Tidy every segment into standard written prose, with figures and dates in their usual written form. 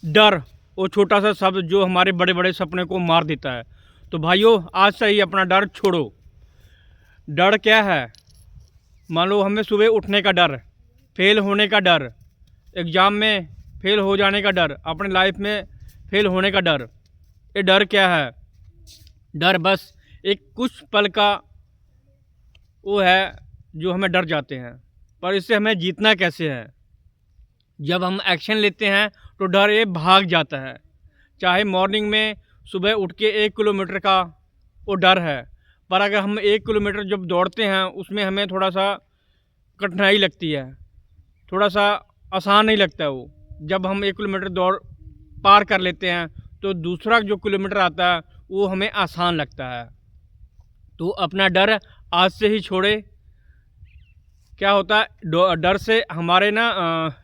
डर वो छोटा सा शब्द जो हमारे बड़े बड़े सपने को मार देता है। तो भाइयों, आज से ही अपना डर छोड़ो। डर क्या है? मान लो हमें सुबह उठने का डर, फेल होने का डर, एग्ज़ाम में फेल हो जाने का डर, अपने लाइफ में फेल होने का डर। ये डर क्या है? डर बस एक कुछ पल का वो है जो हमें डर जाते हैं, पर इससे हमें जीतना कैसे है? जब हम एक्शन लेते हैं तो डर ये भाग जाता है। चाहे मॉर्निंग में सुबह उठ के 1 किलोमीटर का वो डर है, पर अगर हम 1 किलोमीटर जब दौड़ते हैं उसमें हमें थोड़ा सा कठिनाई लगती है, थोड़ा सा आसान नहीं लगता है वो। जब हम 1 किलोमीटर दौड़ पार कर लेते हैं तो दूसरा जो किलोमीटर आता है वो हमें आसान लगता है। तो अपना डर आज से ही छोड़े। क्या होता है डर से हमारे ना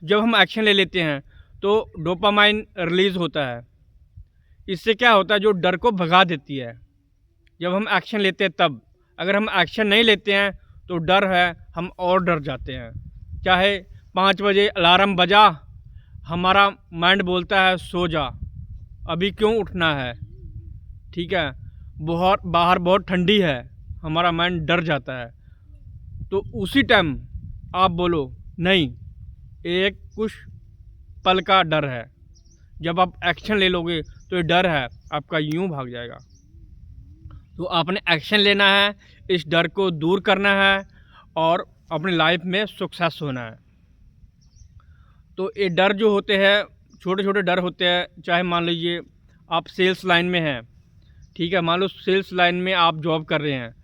जब हम एक्शन ले लेते हैं तो डोपामाइन रिलीज़ होता है। इससे क्या होता है, जो डर को भगा देती है जब हम एक्शन लेते हैं तब। अगर हम एक्शन नहीं लेते हैं तो डर है, हम और डर जाते हैं। चाहे 5 बजे अलार्म बजा, हमारा माइंड बोलता है सो जा, अभी क्यों उठना है, ठीक है, बहुत बाहर बहुत ठंडी है, हमारा माइंड डर जाता है। तो उसी टाइम आप बोलो नहीं, एक कुछ पल का डर है। जब आप एक्शन ले लोगे तो ये डर है आपका यूं भाग जाएगा। तो आपने एक्शन लेना है, इस डर को दूर करना है और अपनी लाइफ में सक्सेस होना है। तो ये डर जो होते हैं, छोटे छोटे डर होते हैं। चाहे मान लीजिए आप सेल्स लाइन में हैं, ठीक है, मान लो सेल्स लाइन में आप जॉब कर रहे हैं,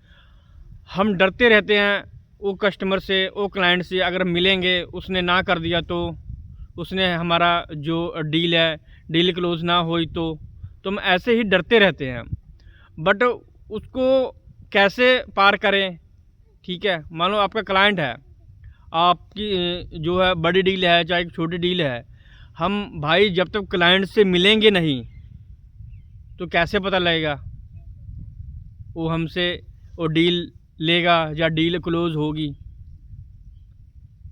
हम डरते रहते हैं वो कस्टमर से, वो क्लाइंट से। अगर मिलेंगे उसने ना कर दिया तो, उसने हमारा जो डील है डील क्लोज ना हुई तो हम ऐसे ही डरते रहते हैं। बट उसको कैसे पार करें? ठीक है, मान लो आपका क्लाइंट है, आपकी जो है बड़ी डील है चाहे छोटी डील है, हम भाई जब तक क्लाइंट से मिलेंगे नहीं तो कैसे पता लगेगा वो हमसे वो डील लेगा या डील क्लोज होगी?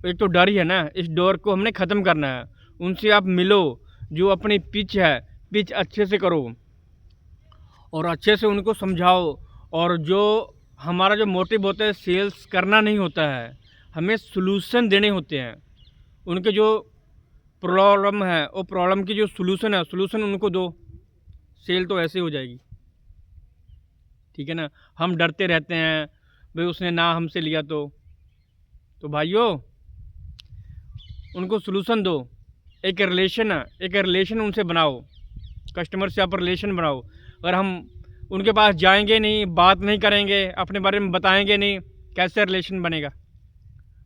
एक तो डर ही है ना, इस डर को हमने ख़त्म करना है। उनसे आप मिलो, जो अपनी पिच है पिच अच्छे से करो और अच्छे से उनको समझाओ। और जो हमारा जो मोटिव होता है सेल्स करना नहीं होता है, हमें सॉल्यूशन देने होते हैं। उनके जो प्रॉब्लम है वो प्रॉब्लम की जो सॉल्यूशन है, सॉल्यूशन उनको दो, सेल तो ऐसे हो जाएगी। ठीक है ना? हम डरते रहते हैं भाई उसने ना हमसे लिया तो भाइयों उनको सॉल्यूशन दो। एक रिलेशन उनसे बनाओ, कस्टमर से आप रिलेशन बनाओ। अगर हम उनके पास जाएंगे नहीं, बात नहीं करेंगे, अपने बारे में बताएंगे नहीं, कैसे रिलेशन बनेगा?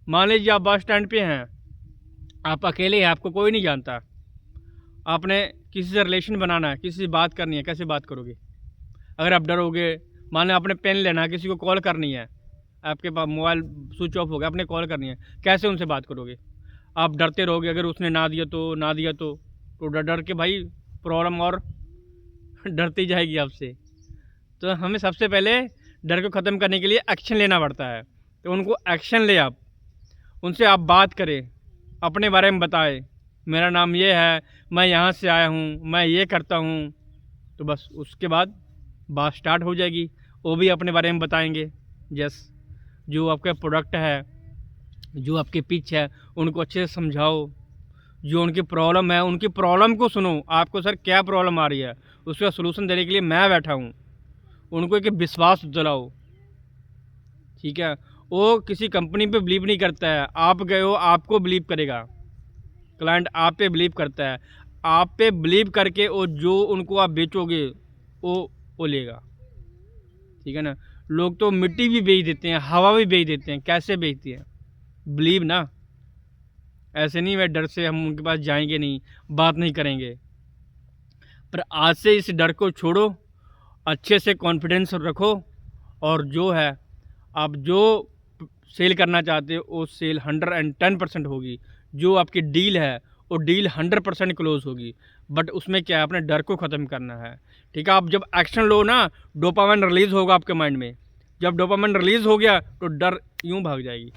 मान लीजिए आप बस स्टैंड पे हैं, आप अकेले हैं, आपको कोई नहीं जानता, आपने किसी से रिलेशन बनाना है, किसी से बात करनी है, कैसे बात करोगे? अगर आप डरोगे, मान लो आपने पेन लेना है, किसी को कॉल करनी है, आपके पास मोबाइल स्विच ऑफ हो गया, आपने कॉल करनी है, कैसे उनसे बात करोगे? आप डरते रहोगे, अगर उसने ना दिया तो डर डर के भाई प्रॉब्लम और डरती जाएगी आपसे। तो हमें सबसे पहले डर को ख़त्म करने के लिए एक्शन लेना पड़ता है। तो उनको एक्शन ले, आप उनसे आप बात करें, अपने बारे में बताएं, मेरा नाम ये है, मैं यहाँ से आया हूँ, मैं ये करता हूँ। तो बस उसके बाद बात स्टार्ट हो जाएगी। वो भी अपने बारे में बताएंगे। यस, जो आपका प्रोडक्ट है, जो आपकी पिच है, उनको अच्छे से समझाओ। जो उनकी प्रॉब्लम है, उनकी प्रॉब्लम को सुनो। आपको सर क्या प्रॉब्लम आ रही है, उसका सलूशन देने के लिए मैं बैठा हूँ। उनको एक विश्वास दिलाओ, ठीक है? वो किसी कंपनी पे बिलीव नहीं करता है, आप गए हो आपको बिलीव करेगा। क्लाइंट आप पे बिलीव करता है, आप पे बिलीव करके वो जो उनको आप बेचोगे वो लेगा। ठीक है ना? लोग तो मिट्टी भी बेच देते हैं, हवा भी बेच देते हैं। कैसे बेचते हैं? बिलीव ना। ऐसे नहीं मैं डर से हम उनके पास जाएंगे नहीं, बात नहीं करेंगे। पर आज से इस डर को छोड़ो, अच्छे से कॉन्फिडेंस रखो और जो है आप जो सेल करना चाहते हो वो सेल 110% होगी। जो आपकी डील है वो डील 100% क्लोज होगी। बट उसमें क्या है, अपने डर को ख़त्म करना है। ठीक है? आप जब एक्शन लो ना, डोपामाइन रिलीज़ होगा आपके माइंड में। जब डोपामाइन रिलीज़ हो गया तो डर यूँ भाग जाएगी।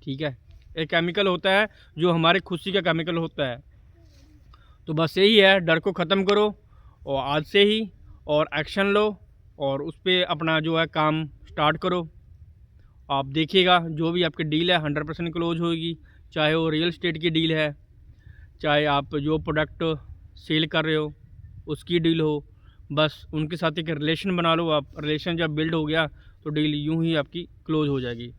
ठीक है? एक केमिकल होता है जो हमारी खुशी का केमिकल होता है। तो बस यही है, डर को ख़त्म करो और आज से ही, और एक्शन लो और उस पर अपना जो है काम स्टार्ट करो। आप देखिएगा जो भी आपकी डील है 100% क्लोज होगी, चाहे वो रियल एस्टेट की डील है, चाहे आप जो प्रोडक्ट सेल कर रहे हो उसकी डील हो। बस उनके साथ एक रिलेशन बना लो आप, रिलेशन जब बिल्ड हो गया तो डील यूं ही आपकी क्लोज हो जाएगी।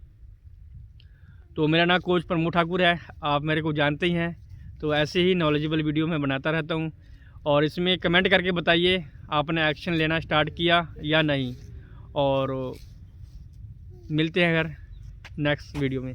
तो मेरा नाम कोच प्रमोद ठाकुर है, आप मेरे को जानते ही हैं। तो ऐसे ही नॉलेजेबल वीडियो मैं बनाता रहता हूँ, और इसमें कमेंट करके बताइए आपने एक्शन लेना स्टार्ट किया या नहीं। और मिलते हैं अगर नेक्स्ट वीडियो में।